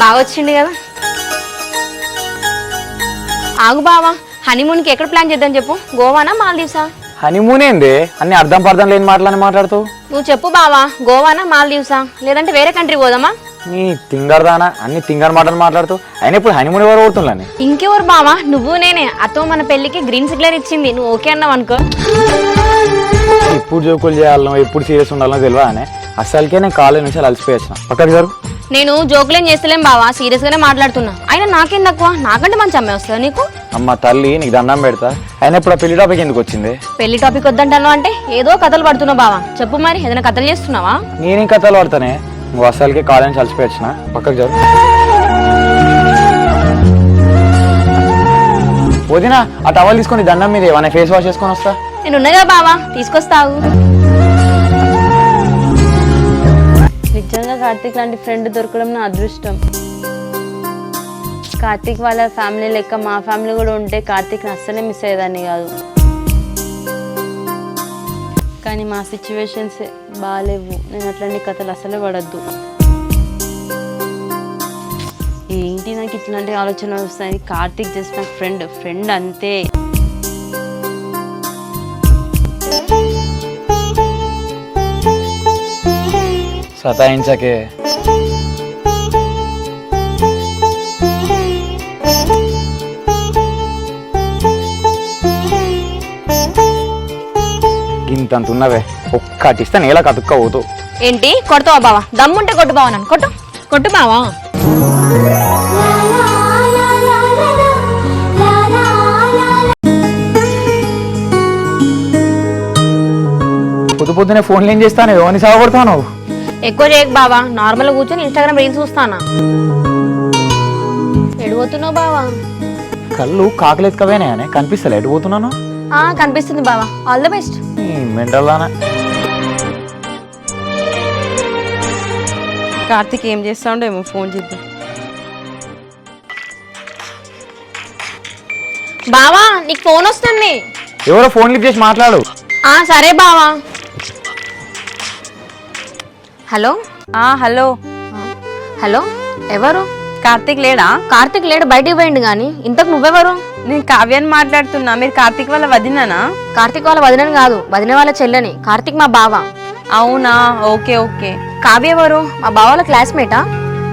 బాగా వచ్చిండు కదా. ఆగు బావా, హనీమూన్కి ఎక్కడ ప్లాన్ చేద్దాం చెప్పు. గోవానా మాల్దీవ్సా? హనీమూన్ ఏంది అన్ని అర్థం పర్థం లేని మాటలని మాట్లాడుతావు? నువ్వు చెప్పు బావా, గోవానా మాల్దీవ్సా లేదంటే వేరే కంట్రీ పోదామా? నీ తింగర్దానా అన్ని తింగర్ మాటలు మాట్లాడుతూ అయినా ఇప్పుడు హనీమూన్ ఎవరు ఓడుతుందని? ఇంకెవరు బావా, నువ్వు నేనే. అతో మన పెళ్లికి గ్రీన్ సిగ్నల్ ఇచ్చింది, నువ్వు ఓకే అన్నావు అనుకో. ఎప్పుడు జోకులు చేయాలనో ఎప్పుడు సీరియస్ ఉండాలనో తెలియదా అని అసలుకే నేను కాలేజ్ నుంచి అలసిపోయాను. పక్కకి జరు. నేను జోకులేం చేస్తలేం బావా, సీరియస్ గానే మాట్లాడుతున్నా. అయినా నాకేం తక్కువ, నాకంటే మంచి అమ్మాయి వస్తుంది నీకు. అమ్మ తల్లి నీకు దండం పెడతా. అయినా ఇప్పుడు ఆ పెళ్లి టాపిక్ ఎందుకు వచ్చింది? పెళ్లి టాపిక్ వద్దంటాను అంటే ఏదో కథలు పడుతున్నావు బావా. చెప్పు మరి, ఏదైనా కథలు చేస్తున్నావా? నేనేం కథలు పడతానే, నువ్వు అసలుకే కాలేజ్ నుంచి అలసిపోయొచ్చిన. పక్కకి జరు. వదినా ఆ టవల్ తీసుకొని దండం మీద ఏమన్నా ఫేస్ వాష్ చేసుకొని వస్తా. నేను ఉన్నగా బావా, తీసుకొస్తావు. నిజంగా కార్తీక్ లాంటి ఫ్రెండ్ దొరకడం నా అదృష్టం. కార్తీక్ వాళ్ళ ఫ్యామిలీ లెక్క మా ఫ్యామిలీ కూడా ఉంటే కార్తీక్ని అస్సలే మిస్ అయ్యేదాన్ని కాదు. కానీ మా సిచ్యువేషన్స్ బాగాలేవు. నేను అట్లాంటి కథలు అసలే పడద్దు. ఏంటి నాకు ఇట్లాంటి ఆలోచన వస్తాయి. కార్తీక్ జస్ట్ నాకు ఫ్రెండ్ అంతే. సతాయించకే. ఇంతంత ఉన్నవే, ఒక్కటిస్తే నేల కతుక్క పోతావు. ఏంటి కొడతావా బావా? దమ్ముంటే కొట్టు బావా, నన్ను కొట్టు కొట్టు బావా. పొద్దునే ఫోన్లు ఏం చేస్తాను? ఎవరిని సాగొడతాను? ఎక్కువ చేయకు బావా, నార్మల్ గా కూర్చొని ఇన్స్టాగ్రామ్ రీల్స్ చూస్తానా. ఎడిపోతున్నావు బావా? కళ్ళు కాకలెత్తుకవేనే కనిపిస్తలే, ఎడిపోతున్నాను? కనిపిస్తుంది బావా. All the best. మెంటల్దానా. కార్తీక్ ఏం చేస్తా ఉండేమో, ఫోన్ చేద్దాం. బావా నీకు ఫోన్ వస్తుంది. ఎవరో ఫోన్ లిఫ్ట్ చేసి మాట్లాడు. సరే బావా. హలో. హలో. హలో, ఎవరు? కార్తీక్ లేడా? కార్తీక్ లేడు, బయటికి పోయిండు. గాని ఇంతకు నువ్వెవరు? నేను కావ్యాన్ని మాట్లాడుతున్నా. మీరు కార్తీక్ వాళ్ళ వదినానా? కార్తీక్ వాళ్ళ వదినని కాదు, వదిన వాళ్ళ చెల్లెని. కార్తీక్ మా బావ. అవునా, ఓకే ఓకే. కావ్య ఎవరు? మా బావ వాళ్ళ క్లాస్మేటా?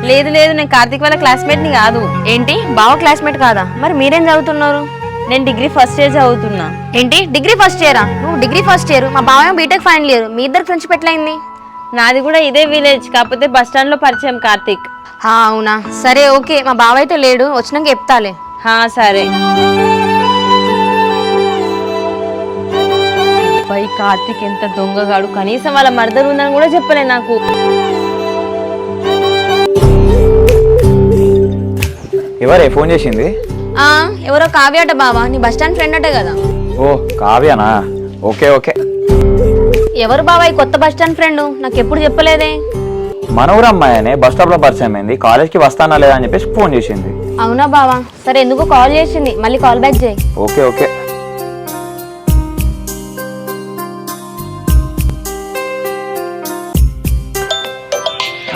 లేదు లేదు, నేను కార్తీక్ వాళ్ళ క్లాస్మేట్ ని కాదు. ఏంటి బావ క్లాస్మేట్ కాదా? మరి మీరేం చదువుతున్నారు? నేను డిగ్రీ ఫస్ట్ ఇయర్ చదువుతున్నా. ఏంటి డిగ్రీ ఫస్ట్ ఇయరా? నువ్వు డిగ్రీ ఫస్ట్ ఇయర్, మా బావ బీటెక్ ఫైనల్ ఇయర్. మీ ఇద్దరు ఫ్రెండ్షిప్ ఎట్లయింది? నాది కూడా ఇదే విలేజ్, కాకపోతే బస్ స్టాండ్ లో పరిచయం కార్తీక్. అవునా, సరే ఓకే. మా బావ అయితే లేడు, వచ్చినాక చెప్తాలే. సరే. పై కార్తీక్ ఎంత దొంగగాడు, కనీసం వాళ్ళ మర్దరు ఉందని కూడా చెప్పలే నాకు. ఎవరే ఫోన్ చేసింది? ఎవరో కావ్య అట బావా, నీ బస్ స్టాండ్ ఫ్రెండ్ అట కదా. ఓ కావ్యానా? Okay okay. ఎవరు బావా ఈ కొత్త బస్ స్టాండ్ ఫ్రెండ్? నాకు ఎప్పుడు చెప్పలేదే. మన ఊరు అమ్మాయినే బస్ స్టాప్ లో పరిచయం అయింది. కాలేజ్కి వస్తానా లేదా అని చెప్పేసి ఫోన్ చేసింది. అవునా బావా? సరే, ఎందుకు కాల్ చేసింది, మళ్ళీ కాల్ బ్యాక్ చేయి. Okay okay.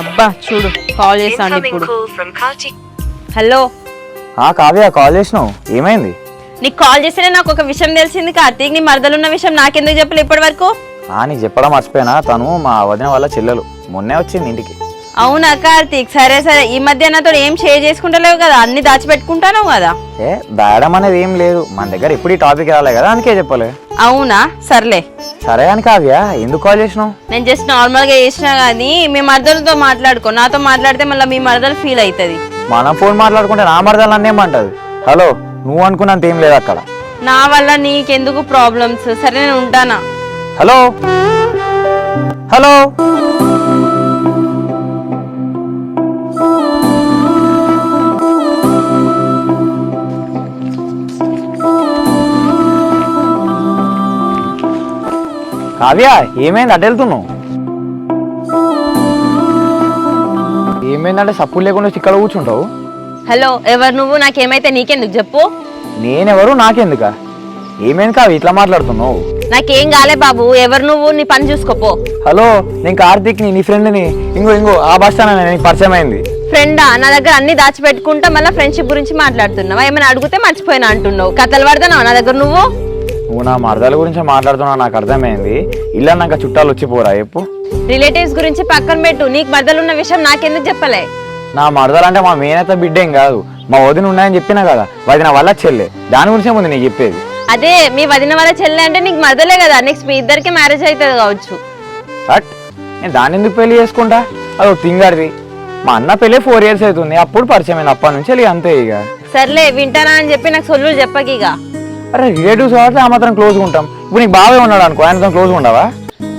అబ్బా చూడు, కాల్ చేస్తాను ఇప్పుడు. హలో. కావ్య కాల్ చేసినావు, ఏమైంది? నీకు కాల్ చేస్తేనే నాకు ఒక విషయం తెలిసింది కార్తీక్. నీ మరదలున్న విషయం నాకెందుకు చెప్పలే ఇప్పటి వరకు? నీకు చెప్పడం మర్చిపోయినా, తను మా వదిన వాళ్ళ చెల్లెలు. మొన్నే వచ్చింది ఇంటికి. అవునా కార్తీక్? సరే సరే. ఈ మధ్య నాతో ఏం షేర్ చేసుకుంటలేవు కదా, అన్ని దాచిపెట్టుకుంటాను కదా. దాయడం అనేది ఏం లేదు, మన దగ్గర ఇప్పుడు ఈ టాపిక్ రాలే కదా, అందుకే చెప్పలే. అవునా, సర్లే. సరే అని కావ్య ఎందుకు కాల్ చేసినావు? నేను జస్ట్ నార్మల్ గా చేసినా కానీ మీ మరదలతో మాట్లాడుకో. నాతో మాట్లాడితే మళ్ళీ మీ మరదలు ఫీల్ అవుతుంది. మనం ఫోన్ మాట్లాడుకుంటే నా మరదలు అన్నేమంటది. హలో, నువ్వు అనుకున్నంత ఏం లేదు అక్కడ. నా వల్ల నీకెందుకు ప్రాబ్లమ్స్? సరే నేను ఉంటానా. Hello hello. కావ్య ఏమైంది అటు వెళ్తున్నావు? ఏమైందంటే సప్పుడు లేకుండా ఇక్కడ కూర్చుంటావు. హలో, ఎవరు నువ్వు? నాకేమైతే నీకెందుకు చెప్పు. నేనెవరు నాకెందుక? ఏమైంది కావ్య ఇట్లా మాట్లాడుతున్నావు? నాకేం కాలే బాబు, ఎవరు నువ్వు? నీ పని చూసుకోపో. హలో, నేను కార్తీక్ ని, నీ ఫ్రెండ్ ని. ఇంగో ఆ బస్ స్టాండ్ పరిచయం అయింది. ఫ్రెండా నా దగ్గర అన్ని దాచిపెట్టుకుంటా మళ్ళీ ఫ్రెండ్షిప్ గురించి మాట్లాడుతున్నావా? ఏమైనా అడిగితే మర్చిపోయినా అంటున్నావు. కథలు పడతావు నా దగ్గర నువ్వు. నువ్వు నా మరదల గురించి మాట్లాడుతున్నావు, నాకు అర్థమైంది. ఇలా నాకు చుట్టాలు వచ్చిపోరా చెప్పు. రిలేటివ్స్ గురించి పక్కన పెట్టు, నీకు మరదలున్న విషయం నాకెందుకు చెప్పలే? నా మరదలంటే మా మేనత బిడ్డేం కాదు, మా వదిన ఉన్నాయని చెప్పినా కదా, వదిన వల్ల చెల్లె. దాని గురించే ముందు నీకు చెప్పేది. అదే మీ వదిన వల్ల చెల్లె అంటే నీకు మరదలే కదా, నెక్స్ట్ మీ ఇద్దరికి మ్యారేజ్ అవుతుంది కావచ్చు. బట్ నేను దాన్ని ఎందుకు పెళ్లి చేసుకుంటా? అది తింగారిది. మా అన్న పెళ్ళి 4 years అవుతుంది, అప్పుడు పరిచయం అయింది. అప్పటి నుంచి వెళ్ళి అంతే. ఇక సర్లే వింటానా అని చెప్పి నాకు సొల్లు చెప్పక. ఇక అరే రిలేటివ్స్ కాబట్టి ఆ మాత్రం క్లోజ్గా ఉంటాం. ఇప్పుడు నీకు బాగా ఉన్నాడు అనుకో, ఆయనతో క్లోజ్గా ఉండవా?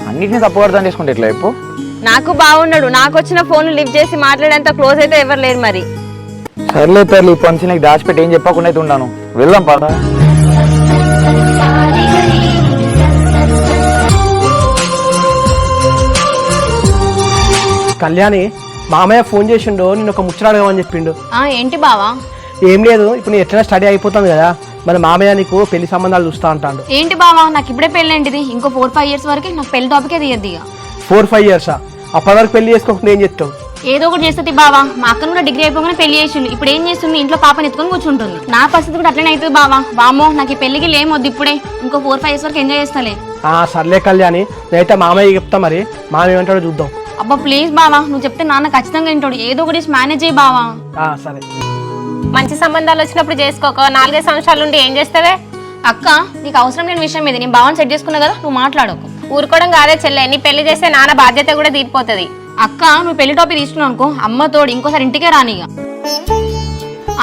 అన్నింటినీ తప్పు అర్థం చేసుకుంటే ఎట్లా చెప్పు? నాకు బాగున్నాడు, నాకు వచ్చిన ఫోన్ లిఫ్ట్ చేసి మాట్లాడేంత క్లోజ్ అయితే ఎవరు లేరు. మరి సర్లే తల్లి, ఇప్పటి నుంచి నీకు దాచిపెట్టి ఏం చెప్పకుండా అయితే ఉన్నాను. వెళ్దాం పద. కళ్యాణి మామయ్య ఫోన్ చేసిండు, నేను ఒక ముచ్చట అడగమని చెప్పిండు. ఏంటి బావా? ఏం లేదు, ఇప్పుడు నేను ఎట్లా స్టడీ అయిపోతాను కదా, మరి మామయ్య నీకు పెళ్లి సంబంధాలు చూస్తా అంటాడు. ఏంటి బావా, నాకు ఇప్పుడే పెళ్ళేంటిది? ఇంకో 4-5 years వరకు నాకు పెళ్లి టాపికే తీయద్ది. ఇక 4-5 years అప్పటి వరకు పెళ్లి చేసుకోకుండా ఏం చెప్తావు? ఏదో ఒకటి చేస్తుంది బావా. మా అక్కను కూడా డిగ్రీ అయిపోగానే పెళ్లి చేసిండు. ఇప్పుడు ఏం చేస్తుంది? ఇంట్లో పాపని ఎత్తుకొని కూర్చుంటుంది. నా పరిస్థితి కూడా అట్లనే అవుతుంది బావా. వామో, నాకు ఈ పెళ్లికి లేమొద్దు ఇప్పుడే. ఇంకో 4-5 years వరకు ఎంజాయ్ చేస్తాలే. సర్లే కళ్యాణి, నేనైతే మామయ్య చెప్తా, మరి మామయ్య ఏమంటాడో చూద్దాం. అబ్బా ప్లీజ్ బావా, నువ్వు చెప్తే నాన్న ఖచ్చితంగా వింటాడు. ఏదో ఒకటి మేనేజ్ చేయి బావా. సరే. మంచి సంబంధాలు వచ్చినప్పుడు చేసుకోక 4-5 సంవత్సరాలు ఉండి ఏం చేస్తావే? అక్క, నీకు అవసరం లేని విషయం ఇది. నేను బావని సెట్ చేసుకున్నా కదా, నువ్వు మాట్లాడకు. ఊరుకోవడం కాదే చెల్లె, నీ పెళ్లి చేస్తే నాన్న బాధ్యత కూడా తీరిపోతుంది. అక్క, నువ్వు పెళ్లి టాపిక్ తీసుకున్నావు అనుకో, అమ్మ తోడు ఇంకోసారి ఇంటికే రానిగా.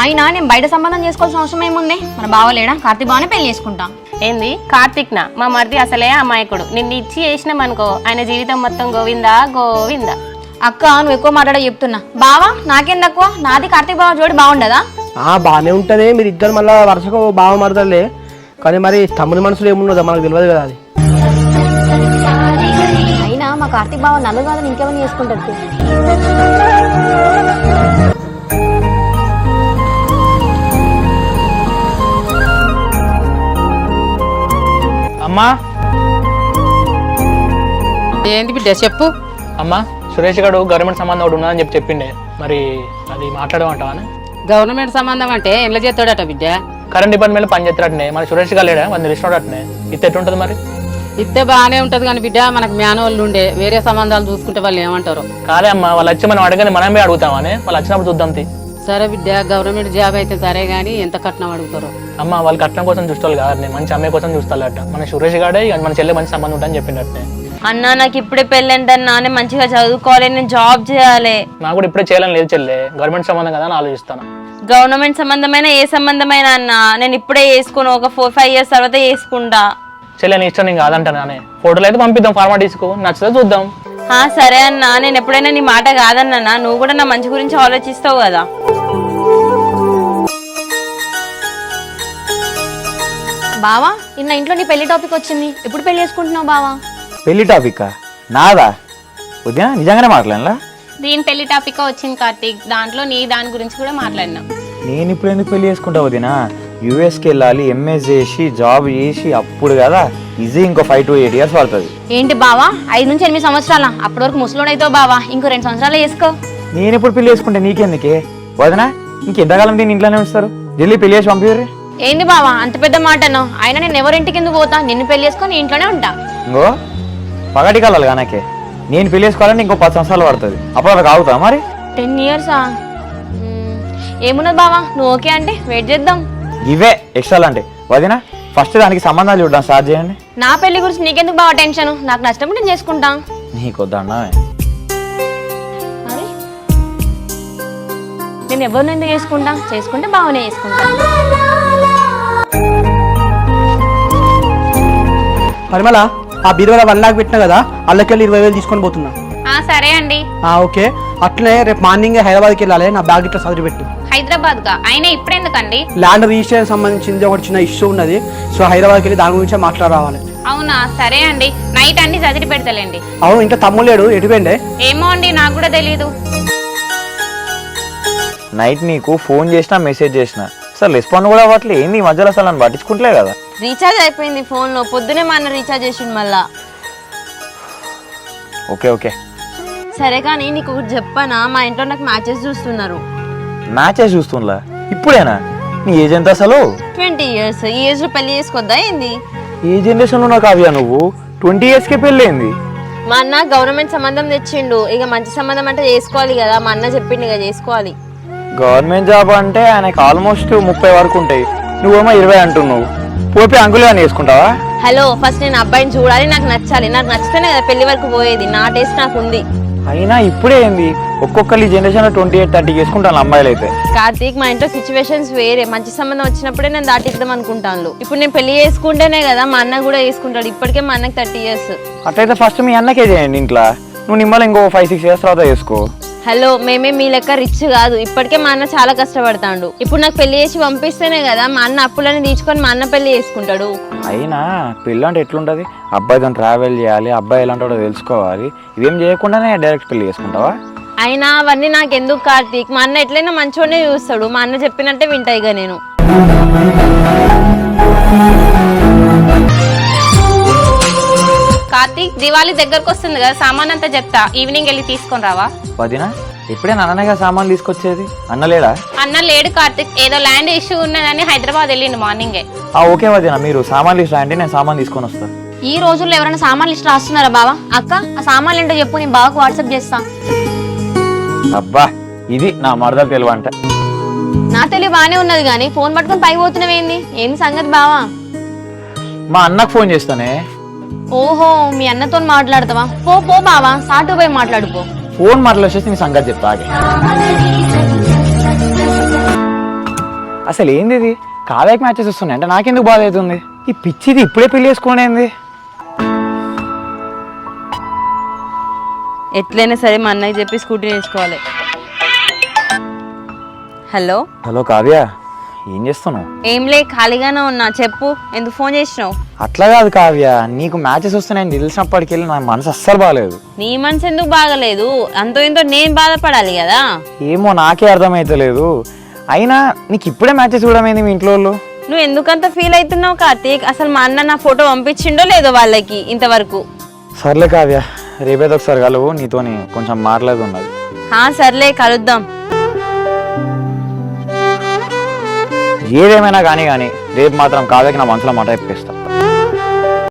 అయినా నేను బయట సంబంధం చేసుకోవాల్సిన అవసరం ఏముంది? మన బావలేడా? కార్తీక్ బావనే పెళ్లి చేసుకుంటా. ఏంది కార్తీక్ నా? మా మరిది అసలే అమాయకుడు. నిన్ను ఇచ్చి చేసినామనుకో ఆయన జీవితం మొత్తం గోవిందా గోవిందా. అక్క, నువ్వు ఎక్కువ మాట్లాడో చెప్తున్నా. బావా నాకేం తక్కువ? నాది కార్తీక్ బావ జోడి బాగుండదా? బాగానే ఉంటుంది, మీరు ఇద్దరు మళ్ళీ వరుసకు బావ మరదలే. కానీ మరి తమ్ముడి మనసులో ఏమున్నదో మనకు తెలియదు కదా అది. అయినా మా కార్తీక్ బావ నన్ను కాదు ఇంకేమైనా చేసుకుంటాడు. అమ్మా ఏంది బిడ్డ చెప్పు. అమ్మా, సురేష్ గారు గవర్నమెంట్ సంబంధం ఒకటి ఉన్నదని చెప్పిండే, మరి అది మాట్లాడమంటావా? గవర్నమెంట్ సంబంధం అంటే ఎట్లా చేస్తాడట బిడ్డ? కరెంట్ డిపార్ట్మెంట్ పని చేస్తాడటనే, మరి సురేష్ గారు లేడా? మన తెలిసినోడటనే. ఇత్త ఎట్టుంటది మరి? ఇస్తే బాగానే ఉంటది కానీ బిడ్డ, మనకు మేనవాళ్ళు ఉండే వేరే సంబంధాలు చూసుకుంటే వాళ్ళు ఏమంటారు? కాదే అమ్మా, వాళ్ళు వచ్చి మనం అడగని మనమే అడుగుతామని, వాళ్ళు వచ్చినప్పుడు చూద్దాం. సరే బిడ్డ, గవర్నమెంట్ జాబ్ అయితే సరే గానీ ఎంత కట్నం అడుగుతారు? అమ్మ, వాళ్ళు కట్నం కోసం చూస్తారు కాదు, మంచి అమ్మాయి కోసం చూస్తారట. మన సురేష్ గాడే మన చెల్లె మంచి సంబంధం ఉంటుందని చెప్పిండటనే. అన్నా నాకు ఇప్పుడే పెళ్ళంటన్నా, నేను మంచిగా చదువుకోవాలి, నేను జాబ్ చేయాలి. నాకు కూడా ఇప్పుడే చేయాలని లేదు చెల్లె, గవర్నమెంట్ సంబంధం కదా అని ఆలోచిస్తాను. గవర్నమెంట్ సంబంధమైన ఏ సంబంధమైన అన్నా నేను ఇప్పుడే చేసుకుని ఒక 4-5 years తర్వాత చేసుకుంటా. చెల్లె నీ ఇష్టం, నేను కాదంటానే. ఫోటోలు అయితే పంపిద్దాం, ఫార్మాలిటీస్కు నచ్చితే చూద్దాం. సరే అన్నా, నేను ఎప్పుడైనా నీ మాట కాదన్నా, నువ్వు కూడా నా మంచి గురించి ఆలోచిస్తావు కదా. బావా, నిన్న ఇంట్లో నీ పెళ్లి టాపిక్ వచ్చింది. ఎప్పుడు పెళ్లి చేసుకుంటున్నావు బావా? పెళ్లి టాపిక్ నాదా? వదినా నిజంగానే మాట్లాడలా? దీని పెళ్లి టాపిక్ వచ్చింది కార్తీక్, దాంట్లో నీ దాని గురించి కూడా మాట్లాడినాం. నేను ఇప్పుడు ఎందుకు పెళ్లి చేసుకుంటా వదినా? యూఎస్కి వెళ్ళాలి, ఎంఎస్ చేసి జాబ్ చేసి అప్పుడు కదా. ఈజీ ఇంకో 5 to 8 years పడుతుంది. ఏంటి బావా, 5 నుంచి 8 సంవత్సరాల? అప్పటి వరకు ముసలోడు అవుతావు బావా. ఇంకో 2 సంవత్సరాలు చేసుకో. నేను ఎప్పుడు పెళ్లి చేసుకుంటే నీకెందుకే వదినా? ఇంకెంతకాలం దీన్ని ఇంట్లోనే ఉంచుతారు? ఢిల్లీ పెళ్లి చేసి పంపిర్రి. ఏంది బావా అంత పెద్ద మాటను? అయినా నేను ఎవరింటికి ఎందుకు పోతా? నిన్ను పెళ్లి చేసుకొని ఇంట్లోనే ఉంటా. ఇంకో పగటి కాలాలి కానకే. నేను పెళ్లి చేసుకోవాలంటే ఇంకో 10 సంవత్సరాలు పడుతుంది. అప్పుడు అలా కావుతా మరి? 10 years ఏమున్నది బావా, నువ్వు ఓకే అంటే వెయిట్ చేద్దాం. ఇవే ఎక్స్ట్రా అంటే వదినా, ఫస్ట్ దానికి సంబంధాలు చూడడం స్టార్ట్ చేయండి. నా పెళ్లి గురించి నీకెందుకు బావా టెన్షన్? నాకు నష్టం నేను చేసుకుంటా. నీకొద్దన్నా మరి నేను ఎవరిని ఎందుకు చేసుకుంటా? చేసుకుంటే బావనే చేసుకుంటా. పరిమళ, ఆ బీరువాలో 1 lakh పెట్టినా కదా, అల్లకెళ్ళి 20,000 తీసుకొని పోతున్నా. సరే అండి. ఓకే, అట్లనే రేపు మార్నింగ్ హైదరాబాద్కి వెళ్ళాలి. నా బ్యాగ్ ఇట్లా సర్ది పెట్టు. హైదరాబాద్ గా? అయినా ఇప్పుడు ఎందుకండి? ల్యాండ్ రిజిస్ట్రేషన్ సంబంధించింది ఒకటి చిన్న ఇష్యూ ఉన్నది, సో హైదరాబాద్కి వెళ్ళి దాని గురించి మాట్లాడాలి. అవునా? సరే అండి, నైట్ అన్ని చదివి పెడతలేండి. అవును, ఇంకా తమ్ముడు లేడు, ఎటుపోయిండే? ఏమో అండి, నాకు కూడా తెలీదు. నైట్ నీకు ఫోన్ చేసినా మెసేజ్ చేసినా అసలు రెస్పాండ్ కూడా అవ్వట్లే. ఏంది ఈ మధ్యలో అసలు నన్ను పట్టించుకుంటలే కదా. రీఛార్జ్ అయిపోయింది ఫోన్ లో, పొద్దునే మా అన్న రీఛార్జ్ చేసిండు మళ్ళా. ఓకే ఓకే సరే కానీ నీకు ఒకటి చెప్పనా, మా ఇంట్లో నాకు మ్యాచెస్ చూస్తున్నారు. మ్యాచెస్ చూస్తుందా? ఇప్పుడేనా? నీ ఏజ్ ఎంత అసలు? 20 years. ఈ ఏజ్ లో పెళ్లి చేసుకోద్దా ఏంది? ఏ జనరేషన్లో నాకు కావ్యా నువ్వు 20 yearsకే పెళ్ళైంది? మా అన్న గవర్నమెంట్ సంబంధం తెచ్చిండు, ఇక మంచి సంబంధం అంటే చేసుకోవాలి కదా, మా అన్న చెప్పిండు ఇక చేసుకోవాలి. గవర్నమెంట్ జాబ్ అంటే ఆయనకు ఆల్మోస్ట్ 30 వరకు ఉంటాయి, నువ్వేమో 20 అంటున్నావు. పోపి అంకుల్ అని వేసుకుంటావా? హలో, ఫస్ట్ నేను అబ్బాయిని చూడాలి, నాకు నచ్చాలి, నాకు నచ్చితేనే కదా పెళ్లి వరకు పోయేది. నా టేస్ట్ నాకు ఉంది. అయినా ఇప్పుడే ఏంది, ఒక్కొక్కరు ఈ జనరేషన్ 28-30 చేసుకుంటాను అమ్మాయిలు అయితే. కార్తీక్, మా ఇంట్లో సిచ్యువేషన్స్ వేరే. మంచి సంబంధం వచ్చినప్పుడే నేను దాటిద్దాం అనుకుంటాను. ఇప్పుడు నేను పెళ్లి చేసుకుంటేనే కదా మా అన్న కూడా చేసుకుంటాడు. ఇప్పటికే మా అన్నకి 30 years. అట్లయితే ఫస్ట్ మీ అన్నకే చేయండి ఇంట్లో, నువ్వు నిమ్మల్ని ఇంకో 5-6 years తర్వాత చేసుకో. హలో, మేమే మీ లెక్క రిచ్ కాదు. ఇప్పటికే మా అన్న చాలా కష్టపడతాడు. ఇప్పుడు నాకు పెళ్లి చేసి పంపిస్తేనే కదా మా అన్న అప్పులని తీర్చుకొని మా అన్న పెళ్లి చేసుకుంటాడు. అయినా పెళ్ళి అంటే ఎట్లుంటది, అబ్బాయితో ట్రావెల్ చేయాలి, అబ్బాయి ఎలాంటి వాడో తెలుసుకోవాలి, ఇవేం చేయకుండానే డైరెక్ట్ పెళ్లి చేసుకుంటావా? అయినా అవన్నీ నాకు ఎందుకు కార్తీక్, మా అన్న ఎట్లయినా మంచోనే చూస్తాడు. మా అన్న చెప్పినట్టే వింటా ఇక నేను. కార్తీక్, దివాళీ దగ్గరకు వస్తుంది కదా, సామాన్ అంతా చెప్తా, ఈవినింగ్ వెళ్ళి తీసుకొని రావా? వదినా ఎప్పుడే నాన్నగా సామాన్లు తీసుకొచ్చేది, అన్నలేడా? అన్న లేడు కార్తీక్, ఏదో ల్యాండ్ ఇష్యూ ఉన్నదని హైదరాబాద్ వెళ్ళిండు మార్నింగే. ఓకే వదినా, మీరు సామాన్లు ఇష్టం అంటే నేను సామాన్ తీసుకొని వస్తా. ఈ రోజుల్లో ఎవరైనా సామాన్లు లిస్ట్ రాస్తున్నారా బావా? అక్క, ఆ సామాన్లు ఏంటో చెప్పు, నేను బావకు వాట్సాప్ చేస్తా. అబ్బా, ఇది నా మరదలు తెలివంట. నా తెలివి బానే ఉన్నది కానీ ఫోన్ పట్టుకొని పైకి పోతున్నావేంది? ఏంది సంగతి బావా? మా అన్నకు ఫోన్ చేస్తానే. ఓహో, మీ అన్నతో మాట్లాడతావా? పో పో బావా, సాటు పోయి మాట్లాడుకో. ఫోన్ మాట్లాడేసి నీ సంగతి చెప్తా ఆగే. అసలు ఏంది ఇది, కావ్యకి మ్యాచెస్ వస్తున్నాయి అంటే నాకెందుకు బాధ అవుతుంది? ఈ పిచ్చిది ఇప్పుడే పెళ్లి చేసుకోండి. ఎట్లయినా సరే మా అన్నకి చెప్పి స్కూటీ నేర్చుకోవాలి. హలో హలో కావ్య, ఏం చేస్తున్నావు? ఏంలే, ఖాళీగానే ఉన్నా. చెప్పు, ఎందుకు ఫోన్ చేసినావు? అట్లా కాదు కావ్య, నీకు మ్యాచెస్ వస్తున్నాయని తెలిసినప్పటికెళ్ళి నా మనసు అస్సలు బాగాలేదు. నీ మనసు ఎందుకు బాగలేదు? అంతో ఇంతో నేను బాధపడాలి కదా. ఏమో నాకే అర్థమైతలేదు. అయినా నీకు ఇప్పుడే మ్యాచెస్ చూడమైంది మీ ఇంట్లో వాళ్ళు? నువ్వు ఎందుకంత ఫీల్ అవుతున్నావు కార్తీక్? అసలు మా అన్న నా ఫోటో పంపించిండో లేదో వాళ్ళకి ఇంతవరకు. సర్లే కావ్య, రేపేదో ఒకసారి కలువు, నీతోని కొంచెం మాట్లాడేది ఉన్నది. సర్లే, కలుద్దాం. ఏదేమైనా కానీ రేపు మాత్రం కావ్యకి నా మనసులో మాట చెప్పేస్తా.